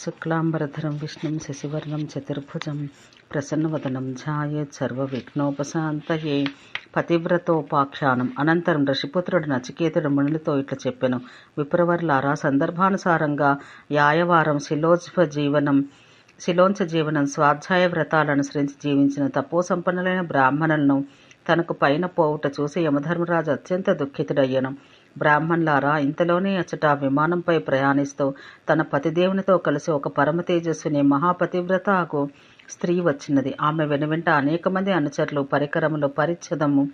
శుక్లాంబరధరం విష్ణుం శశివర్ణం చతుర్భుజం ప్రసన్నవదనం ధ్యాయేత్ సర్వవిఘ్నోపశాంతయే. పతివ్రతోపాఖ్యానం. అనంతరం ఋషిపుత్రుడు నచికేతుడు మునులతో ఇట్లా చెప్పెను. విప్రవర్లారా, సందర్భానుసారంగా యాయవారం శిలోంచ జీవనం స్వాధ్యాయ వ్రతాలను అనుసరించి జీవించిన తపోసంపన్నులైన బ్రాహ్మణులను తనకు పైన పోవుట చూసి యమధర్మరాజు అత్యంత దుఃఖితుడయ్యను. బ్రాహ్మణులారా, ఇంతలోనే అచ్చట విమానంపై ప్రయాణిస్తూ తన పతిదేవునితో కలిసి ఒక పరమ తేజస్విని మహాపతివ్రతకు స్త్రీ వచ్చినది. ఆమె వెనువెంట అనేక మంది అనుచరులు పరికరములు పరిచ్ఛదము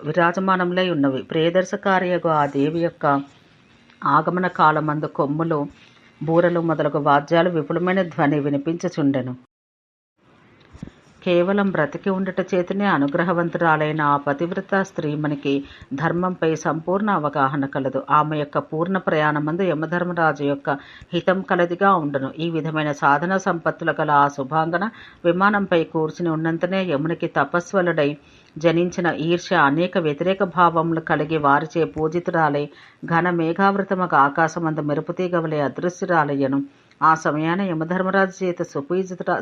విరాజమానములై ఉన్నవి. ప్రియదర్శకారియగు ఆ దేవి యొక్క ఆగమన కాలమందు కొమ్ములు, బూరలు మొదలగు వాద్యాలు విపులమైన ధ్వని వినిపించుచుండెను. కేవలం బ్రతికి ఉండుట చేతనే అనుగ్రహవంతురాలైన ఆ పతివ్రత స్త్రీమణికి ధర్మంపై సంపూర్ణ అవగాహన కలదు. ఆమె యొక్క పూర్ణ ప్రయాణమందు యమధర్మరాజు యొక్క హితం కలదిగా ఉండును. ఈ విధమైన సాధన సంపత్తుల గల ఆ శుభాంగన విమానంపై కూర్చుని ఉన్నంతనే యమునికి తపస్వలుడై జనించిన ఈర్ష్య అనేక వ్యతిరేక భావములు కలిగి వారిచే పూజితురాలై ఘన మేఘావృతమగ ఆకాశమందు మెరుపుతీగవలే అదృశ్యురాలయ్యను. ఆ సమయాన యమధర్మరాజు చేత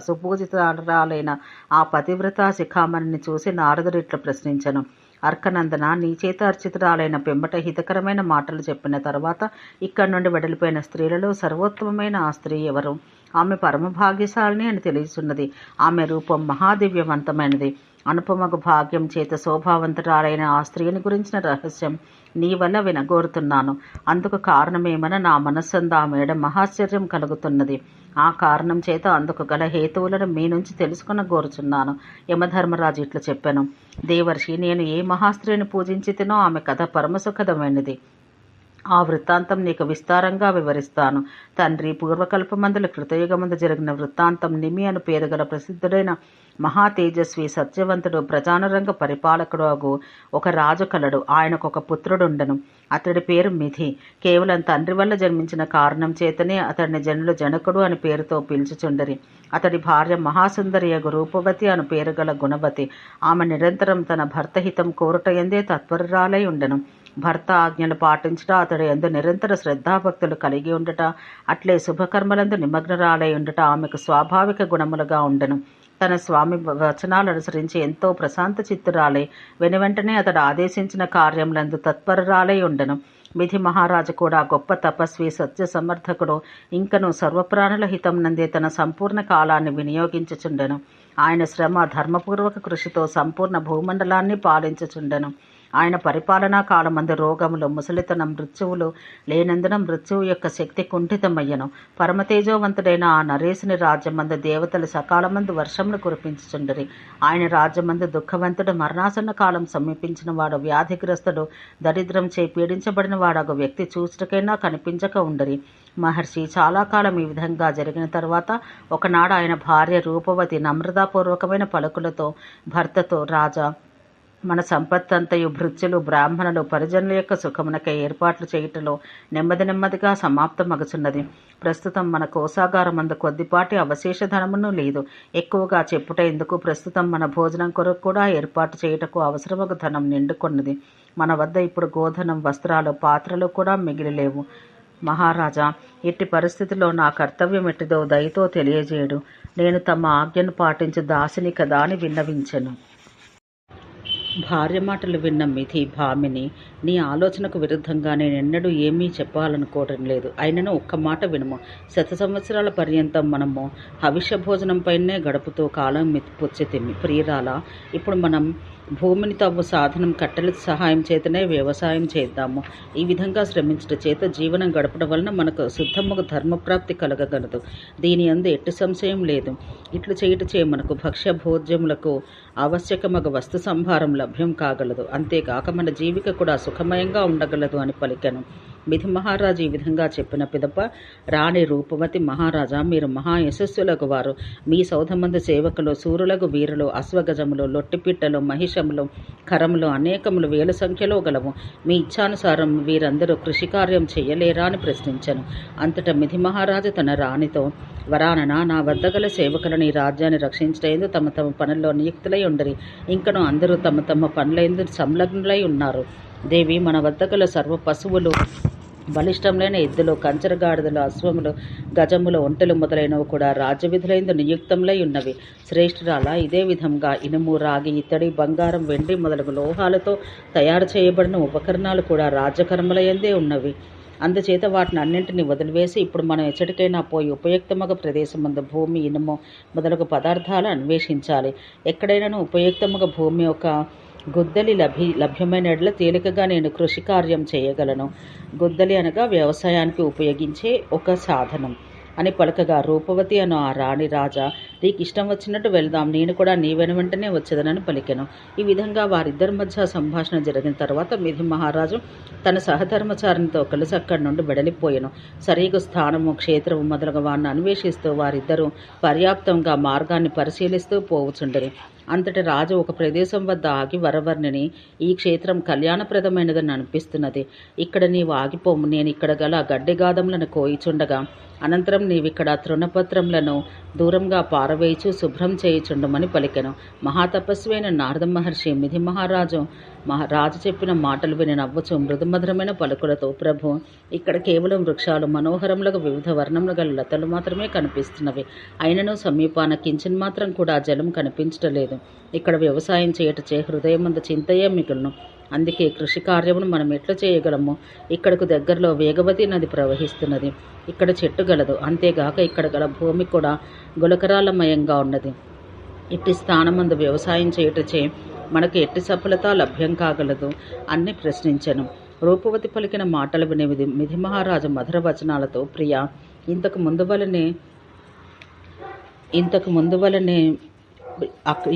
సుపూజితురాలైన ఆ పతివ్రత శిఖామణిని చూసి నారదుడు ఇట్లా ప్రశ్నించను. అర్కనందన, నీ చేత అర్చితురాలైన పిమ్మట హితకరమైన మాటలు చెప్పిన తర్వాత ఇక్కడి నుండి వెడలిపోయిన స్త్రీలలో సర్వోత్తమమైన ఆ స్త్రీ ఎవరు? ఆమె పరమభాగ్యశాలిని అని తెలియచున్నది. ఆమె రూపం మహాదివ్యవంతమైనది. అనుపమగు భాగ్యం చేత శోభావంతురాలైన ఆ స్త్రీని గురించిన రహస్యం నీ వల్ల వినగోరుతున్నాను. అందుకు కారణమేమన నా మనస్సందు ఆ మేడ మహాశ్చర్యం కలుగుతున్నది. ఆ కారణం చేత అందుకు గల హేతువులను మీ నుంచి తెలుసుకుని కోరుచున్నాను. యమధర్మరాజు ఇట్లు చెప్పాను. దేవర్షి, నేను ఏ మహాస్త్రీని పూజించితినో ఆమె కథ పరమసుఖదమైనది. ఆ వృత్తాంతం నీకు విస్తారంగా వివరిస్తాను. తండ్రి, పూర్వకల్పమందుల కృతయుగమందు జరిగిన వృత్తాంతం నిమి అను పేరు గల ప్రసిద్ధుడైన మహా తేజస్వి సత్యవంతుడు ప్రజానురంగ పరిపాలకుడు అగు ఒక రాజు కలడు. ఆయనకు ఒక పుత్రుడుండెను. అతడి పేరు మిథి. కేవలం తండ్రి వల్ల జన్మించిన కారణం చేతనే అతడిని జనులు జనకుడు అని పేరుతో పిలుచుచుండరి. అతడి భార్య మహాసుందరి అగు రూపవతి అను పేరు గల గుణవతి. ఆమె నిరంతరం తన భర్త హితం కోరుటయందే తత్పరురాలై ఉండెను. భర్త ఆజ్ఞలు పాటించుట, అతడు ఎందు నిరంతర శ్రద్ధాభక్తులు కలిగి ఉండుట, అట్లే శుభకర్మలందు నిమగ్నరాలై ఉండుట ఆమెకు స్వాభావిక గుణములుగా ఉండెను. తన స్వామి వచనాలు అనుసరించి ఎంతో ప్రశాంత చిత్తురాలై వెనువెంటనే అతడు ఆదేశించిన కార్యములందు తత్పరురాలై ఉండెను. మిథి మహారాజు కూడా గొప్ప తపస్వి, సత్య సమర్థకుడు. ఇంకను సర్వప్రాణుల హితం నందే తన సంపూర్ణ కాలాన్ని వినియోగించుచుండెను. ఆయన శ్రమ ధర్మపూర్వక కృషితో సంపూర్ణ భూమండలాన్ని పాలించుచుండెను. ఆయన పరిపాలనా కాలమందు రోగములు, ముసలితనం, మృత్యువులు లేనందున మృత్యువు యొక్క శక్తి కుంఠితమయ్యను. పరమతేజోవంతుడైన ఆ నరేశుని రాజ్యమందు దేవతలు సకాలమందు వర్షమును కురిపించుచుండరి. ఆయన రాజ్యమందు దుఃఖవంతుడు, మరణాసన్న కాలం సమీపించిన వాడు, వ్యాధిగ్రస్తుడు, దరిద్రం చే పీడించబడిన వాడు వ్యక్తి చూచుటకైనా కనిపించక ఉండరి. మహర్షి, చాలా కాలం ఈ విధంగా జరిగిన తర్వాత ఒకనాడు ఆయన భార్య రూపవతి నమ్రతాపూర్వకమైన పలుకులతో భర్తతో, రాజా, మన సంపత్తంతయు భృత్యులు, బ్రాహ్మణులు, పరిజనుల యొక్క సుఖమునకై ఏర్పాట్లు చేయుటలో నెమ్మదిగా సమాప్తమగుచున్నది. ప్రస్తుతం మన కోశాగారమందు కొద్దిపాటి అవశేష ధనమును లేదు. ఎక్కువగా చెప్పుట ఎందుకు, ప్రస్తుతం మన భోజనం కొరకు కూడా ఏర్పాటు చేయుటకు అవసరమగు ధనం నిండుకొన్నది. మన వద్ద ఇప్పుడు గోధనం, వస్త్రాలు, పాత్రలు కూడా మిగిలిలేవు. మహారాజా, ఇట్టి పరిస్థితిలో నా కర్తవ్యం ఎట్టిదో దయతో తెలియజేయడు. నేను తమ ఆజ్ఞను పాటించు దాసిని కదా అని విన్నవించెను. భార్య మాటలు విన్న మిథి భామిని, నీ ఆలోచనకు విరుద్ధంగా నేనెన్నడూ ఏమీ చెప్పాలనుకోవడం లేదు. అయినను ఒక్క మాట వినుము. 100 సంవత్సరాల పర్యంతం మనము హవిష్య భోజనంపైనే గడుపుతూ కాలం పుచ్చితిమి. ప్రియురాలా, ఇప్పుడు మనం భూమిని తవ్వు సాధనం కట్టెల సహాయం చేతనే వ్యవసాయం చేద్దాము. ఈ విధంగా శ్రమించట చేత జీవనం గడపడం వలన మనకు శుద్ధముగా ధర్మప్రాప్తి కలగగలదు. దీని అందు ఎట్టి సంశయం లేదు. ఇట్లు చేయుటచే మనకు భక్ష్య భోజ్యములకు ఆవశ్యకమగ వస్తు సంభారం లభ్యం కాగలదు. అంతేకాక మన జీవిక కూడా సుఖమయంగా ఉండగలదు అని పలికెను. మిథి మహారాజు ఈ విధంగా చెప్పిన పిదప రాణి రూపవతి, మహారాజా, మీరు మహా యశస్సులకు వారు. మీ సౌధమందు సేవకులు, సూరులకు వీరులు, అశ్వగజములు, లొట్టిపిట్టలు, మహిషములు, కరములు అనేకములు వేల సంఖ్యలో గలవు. మీ ఇచ్ఛానుసారం వీరందరూ కృషి కార్యం చెయ్యలేరా అని ప్రశ్నించను. అంతటా మిథి మహారాజు తన రాణితో, వరానన, నా వద్ద గల సేవకులను ఈ రాజ్యాన్ని రక్షించటందు తమ తమ పనుల్లో నియుక్తులై ఉండరి. ఇంకను అందరూ తమ తమ పనులందు సంలగ్నులై ఉన్నారు. దేవి, మన వద్ద గల సర్వ పశువులు బలిష్టములైన ఎద్దులు, కంచరగాడిదలు, అశ్వములు, గజములు, ఒంటెలు మొదలైనవి కూడా రాజ్యవిధులైన నియుక్తములై ఉన్నవి. శ్రేష్ఠురాల, ఇదే విధంగా ఇనుము, రాగి, ఇత్తడి, బంగారం, వెండి మొదలగు లోహాలతో తయారు చేయబడిన ఉపకరణాలు కూడా రాజ్యకర్మలయందే ఉన్నవి. అందుచేత వాటిని అన్నింటినీ వదిలివేసి ఇప్పుడు మనం ఎచ్చటికైనా పోయి ఉపయుక్తమగ ప్రదేశమందు భూమి, ఇనుము మొదలగు పదార్థాలు అన్వేషించాలి. ఎక్కడైనా ఉపయుక్తముగ భూమి ఒక గుద్దలి లభ్యమైన ఎడల తేలికగా నేను కృషి కార్యం చేయగలను. గుద్దలి అనగా వ్యవసాయానికి ఉపయోగించే ఒక సాధనం అని పలకగా, రూపవతి అను ఆ రాణి, రాజా, నీకు ఇష్టం వచ్చినట్టు వెళ్దాం, నేను కూడా నీ వెంటనే వచ్చేదనని పలికెను. ఈ విధంగా వారిద్దరి మధ్య సంభాషణ జరిగిన తర్వాత మిథి మహారాజు తన సహధర్మచారినితో కలిసి అక్కడి నుండి వెడలిపోయెను. సరిగు స్థానము, క్షేత్రము మొదలగు వారిని అన్వేషిస్తూ వారిద్దరూ పర్యాప్తంగా మార్గాన్ని పరిశీలిస్తూ పోవుచుండరి. అంతటి రాజు ఒక ప్రదేశం వద్ద ఆగి వరవర్ణిని, ఈ క్షేత్రం కళ్యాణప్రదమైనదని అనిపిస్తున్నది. ఇక్కడ నీవు ఆగిపోము, నేను ఇక్కడ గల గడ్డిగాదములను కోయిచుండగా అనంతరం నీవిక్కడ తృణపత్రములను దూరంగా పారవేయిచు శుభ్రం చేయుచుండమని పలికెను. మహాతపస్వి అయిన నారద మహర్షి మిథి రాజు చెప్పిన మాటలు విని నవ్వుచు మృదుమధురమైన పలుకులతో, ప్రభు, ఇక్కడ కేవలం వృక్షాలు, మనోహరములకు వివిధ వర్ణములు గల లతలు మాత్రమే కనిపిస్తున్నవి. అయినను సమీపాన కించిన్ మాత్రం కూడా జలం కనిపించటలేదు. ఇక్కడ వ్యవసాయం చేయటచే హృదయమందు చింతయే మిగులును. అందుకే కృషి కార్యమును మనం ఎట్లా చేయగలము? ఇక్కడకు దగ్గరలో వేగవతి నది ప్రవహిస్తున్నది. ఇక్కడ చెట్టు గలదు. అంతేగాక ఇక్కడ గల భూమి కూడా గులకరాలమయంగా ఉన్నది. ఇట్టి స్థానమందు వ్యవసాయం చేయటచే మనకు ఎట్టి సఫలత లభ్యం కాగలదు అని ప్రశ్నించెను. రూపవతి పలికిన మాటలు విని మిథి మహారాజు మధుర వచనాలతో, ప్రియా, ఇంతకు ముందు వలనే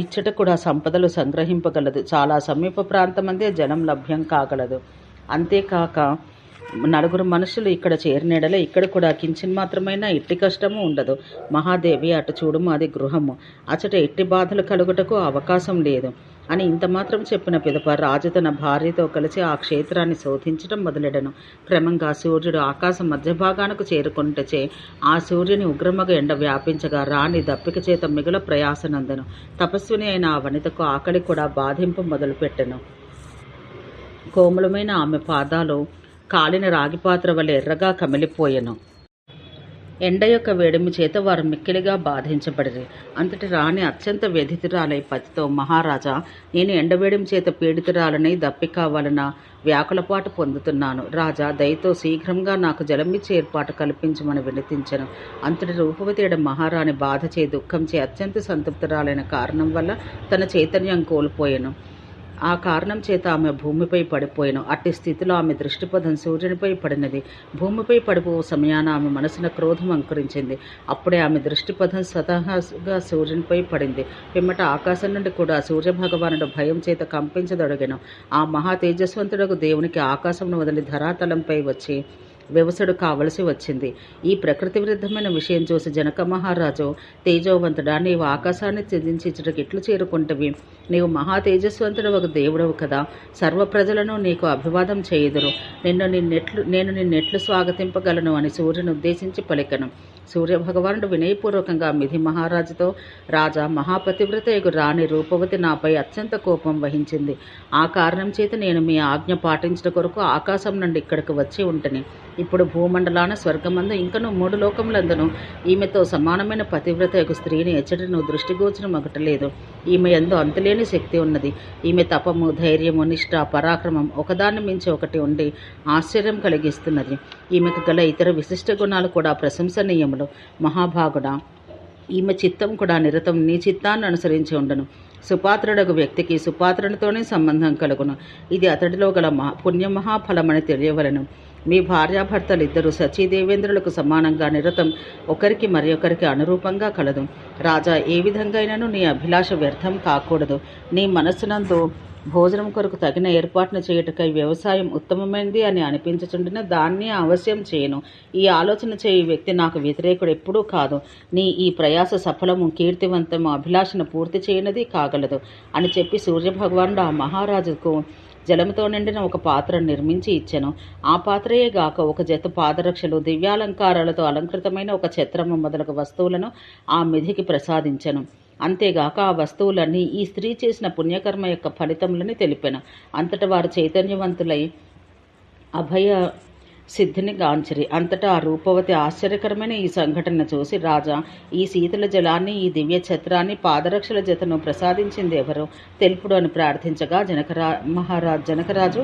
ఇచ్చట కూడా సంపదలు సంగ్రహింపగలదు. చాలా సమీప ప్రాంతమందే జనం లభ్యం కాగలదు. అంతేకాక నలుగురు మనుషులు ఇక్కడ చేరినడలే ఇక్కడ కూడా కించిన్ మాత్రమైనా ఎట్టి కష్టము ఉండదు. మహాదేవి, అటు చూడుము, అది గృహము. అచట ఎట్టి బాధలు కలుగుటకు అవకాశం లేదు అని ఇంత మాత్రం చెప్పిన పిదప రాజు తన భార్యతో కలిసి ఆ క్షేత్రాన్ని శోధించడం మొదలెడను. క్రమంగా సూర్యుడు ఆకాశం మధ్య భాగానికి చేరుకుంటచే ఆ సూర్యుని ఉగ్రమగ ఎండ వ్యాపించగా రాణి దప్పిక చేత మిగుల ప్రయాసనందను. తపస్విని అయిన ఆ వనితకు ఆకలి కూడా బాధింపు మొదలుపెట్టెను. కోమలమైన ఆమె పాదాలు కాలిన రాగిపాత్ర వలె ఎర్రగా కమిలిపోయెను. ఎండ యొక్క వేడిమి చేత వారు మిక్కిలిగా బాధించబడిరి. అంతటి రాణి అత్యంత వ్యధితురాలై పతితో, మహారాజా, నేను ఎండవేడిమి చేత పీడితురాలని దప్పిక వలన వ్యాకులపాటు పొందుతున్నాను. రాజా, దయతో శీఘ్రంగా నాకు జలమిచ్చే ఏర్పాటు కల్పించమని వినతించెను. అంతటి రూపవతి మహారాణి బాధచే దుఃఖంచే అత్యంత సంతృప్తురాలైన కారణం వల్ల తన చైతన్యం కోల్పోయెను. ఆ కారణం చేత ఆమె భూమిపై పడిపోయెను. అట్టి స్థితిలో ఆమె దృష్టిపథం సూర్యునిపై పడినది. భూమిపై పడిపో సమయాన ఆమె మనసున క్రోధం అంకురించింది. అప్పుడే ఆమె దృష్టిపథం స్వతహాగా సూర్యునిపై పడింది. పిమ్మట ఆకాశం నుండి కూడా సూర్యభగవానుడు భయం చేత కంపించదొడగెను. ఆ మహా తేజస్వంతుడకు దేవునికి ఆకాశంను వదిలి ధరాతలంపై వచ్చి వ్యవసుడు కావలసి వచ్చింది. ఈ ప్రకృతి విరుద్ధమైన విషయం చూసి జనక మహారాజు, తేజోవంతుడా, నీవు ఆకాశాన్ని త్యజించి ఇచ్చటకు ఎట్లు చేరుకుంటవి? నీవు మహా తేజస్వంతుడు ఒక దేవుడవు కదా. సర్వ ప్రజలను నీకు అభివాదం చేయుదురు. నేను నిన్నెట్లు స్వాగతింపగలను అని సూర్యుని ఉద్దేశించి పలికెను. సూర్యభగవానుడు వినయపూర్వకంగా మిథి మహారాజుతో, రాజా, మహాపతివ్రతయగు రాణి రూపవతి నాపై అత్యంత కోపం వహించింది. ఆ కారణం చేత నేను మీ ఆజ్ఞ పాటించడం కొరకు ఆకాశం నుండి ఇక్కడికి వచ్చి ఉంటని. ఇప్పుడు భూమండలాన స్వర్గమందు ఇంకను 3 లోకములందును ఈమెతో సమానమైన పతివ్రతయగు స్త్రీని ఎచ్చటను దృష్టిగోచరం ఒకటలేదు. ఈమె యందు అంతులేని శక్తి ఉన్నది. ఈమె తపము, ధైర్యము, నిష్ఠ, పరాక్రమం ఒకదాన్ని మించి ఒకటి ఉండి ఆశ్చర్యం కలిగిస్తున్నది. ఈమెకు గల ఇతర విశిష్ట గుణాలు కూడా ప్రశంసనీయములు. మహాభాగుడా, ఈమె చిత్తం కూడా నిరతం నీ చిత్తాన్ని అనుసరించి ఉండను. సుపాత్రుడగు వ్యక్తికి సుపాత్రునితోనే సంబంధం కలుగును. ఇది అతడిలో గల పుణ్యమహాఫలమని తెలియవలను. మీ భార్యాభర్తలిద్దరూ సచీదేవేంద్రులకు సమానంగా నిరతం ఒకరికి మరి ఒకరికి అనురూపంగా కలదు. రాజా, ఏ విధంగానూ నీ అభిలాష వ్యర్థం కాకూడదు. నీ మనస్సునందు భోజనం కొరకు తగిన ఏర్పాటును చేయుటకై వ్యవసాయం ఉత్తమమైనది అని అనిపించుచుండిన దాన్ని అవశ్యం చేయను. ఈ ఆలోచన చేయి వ్యక్తి నాకు వ్యతిరేకుడు ఎప్పుడూ కాదు. నీ ఈ ప్రయాస సఫలము, కీర్తివంతము, అభిలాషను పూర్తి చేయనది కాగలదు అని చెప్పి సూర్యభగవానుడు ఆ మహారాజుకు జలముతో నిండిన ఒక పాత్రను నిర్మించి ఇచ్చెను. ఆ పాత్రయే గాక ఒక జత పాదరక్షలు, దివ్యాలంకారాలతో అలంకృతమైన ఒక ఛత్రము మొదలగు వస్తువులను ఆ మిథికి ప్రసాదించెను. అంతేగాక ఆ వస్తువులన్నీ ఈ స్త్రీ చేసిన పుణ్యకర్మ యొక్క ఫలితములని తెలిపెను. అంతట వారు చైతన్యవంతులై సిద్ధిని గాంచిరి. అంతటా ఆ రూపవతి ఆశ్చర్యకరమైన ఈ సంఘటన చూసి, రాజా, ఈ శీతల జలాన్ని, ఈ దివ్య ఛత్రాన్ని, పాదరక్షల జతను ప్రసాదించింది ఎవరు తెలుపుడు అని ప్రార్థించగా జనకరాజు,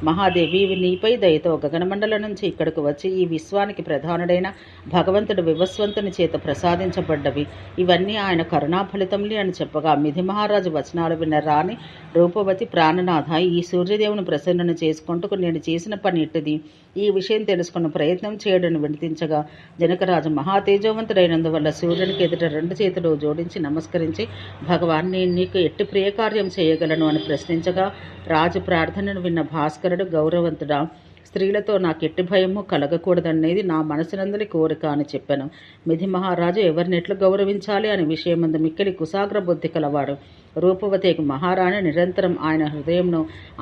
మహాదేవి, ఇవి నీపై దయతో గగనమండలం నుంచి ఇక్కడకు వచ్చి ఈ విశ్వానికి ప్రధానుడైన భగవంతుడు వివస్వంతుని చేత ప్రసాదించబడ్డవి. ఇవన్నీ ఆయన కరుణాఫలితంలే అని చెప్పగా, మిథి మహారాజు వచనాలు విన్న రాణి రూపవతి, ప్రాణనాథ, ఈ సూర్యదేవుని ప్రసన్నుని చేసుకుంటూ నేను చేసిన పని ఇట్టిది. ఈ విషయం తెలుసుకున్న ప్రయత్నం చేయడని వినిపించగా, జనకరాజు మహాతేజవంతుడైనందువల్ల సూర్యునికి ఎదుట 2 చేతులు జోడించి నమస్కరించి, భగవాన్, నేను నీకు ఎట్టి ప్రియకార్యం చేయగలను అని ప్రశ్నించగా, రాజు ప్రార్థనను విన్న భాస్కరుడు, గౌరవంతుడా, స్త్రీలతో నాకు ఎట్టి భయము కలగకూడదనేది నా మనసునందలి కోరిక అని చెప్పాను. మిథి మహారాజు ఎవరినెట్లు గౌరవించాలి అనే విషయమందు మిక్కిలి కుశాగ్ర బుద్ధి కలవాడు. రూపవతికి మహారాణి నిరంతరం ఆయన హృదయంను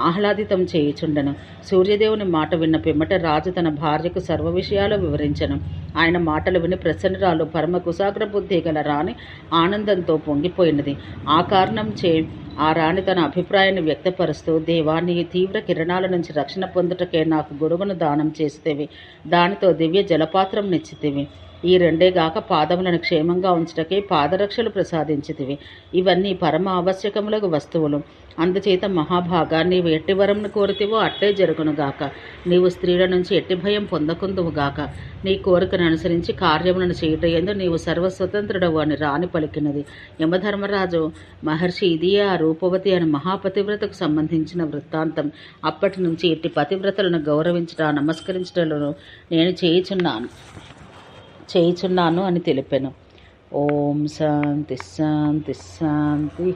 ఆహ్లాదితం చేయుచుండెను. సూర్యదేవుని మాట విన్న పిమ్మట రాజు తన భార్యకు సర్వ విషయాలు వివరించెను. ఆయన మాటలు విని ప్రసన్నరాలు, పరమ కుశాగ్ర బుద్ధి గల రాణి ఆనందంతో పొంగిపోయినది. ఆ కారణం చే ఆ రాణి తన అభిప్రాయాన్ని వ్యక్తపరుస్తూ, దేవా, నీ తీవ్ర కిరణాల నుంచి రక్షణ పొందుటకే నాకు గొడుగును దానం చేస్తేవి, దానితో దివ్య జలపాత్రం నిచ్చితివి. ఈ 2 గాక పాదములను క్షేమంగా ఉంచుటకే పాదరక్షలు ప్రసాదించితివి. ఇవన్నీ పరమ ఆవశ్యకములకు వస్తువులు. అందుచేత మహాభాగా, నీవు ఎట్టి వరమును కోరితివో అట్టే జరుగునుగాక. నీవు స్త్రీల నుంచి ఎట్టి భయం పొందకుందువుగాక. నీ కోరికను అనుసరించి కార్యములను చేయుటయందు నీవు సర్వస్వతంత్రుడవు అని రాణి పలికినది. యమధర్మరాజు మహర్షి, ఇది ఆ రూపవతి అని మహాపతివ్రతకు సంబంధించిన వృత్తాంతం. అప్పటి నుంచి ఇట్టి పతివ్రతలను గౌరవించుట, నమస్కరించటలను నేను చేయుచున్నాను అని తెలిపాను. ఓం శాంతి శాంతి శాంతి.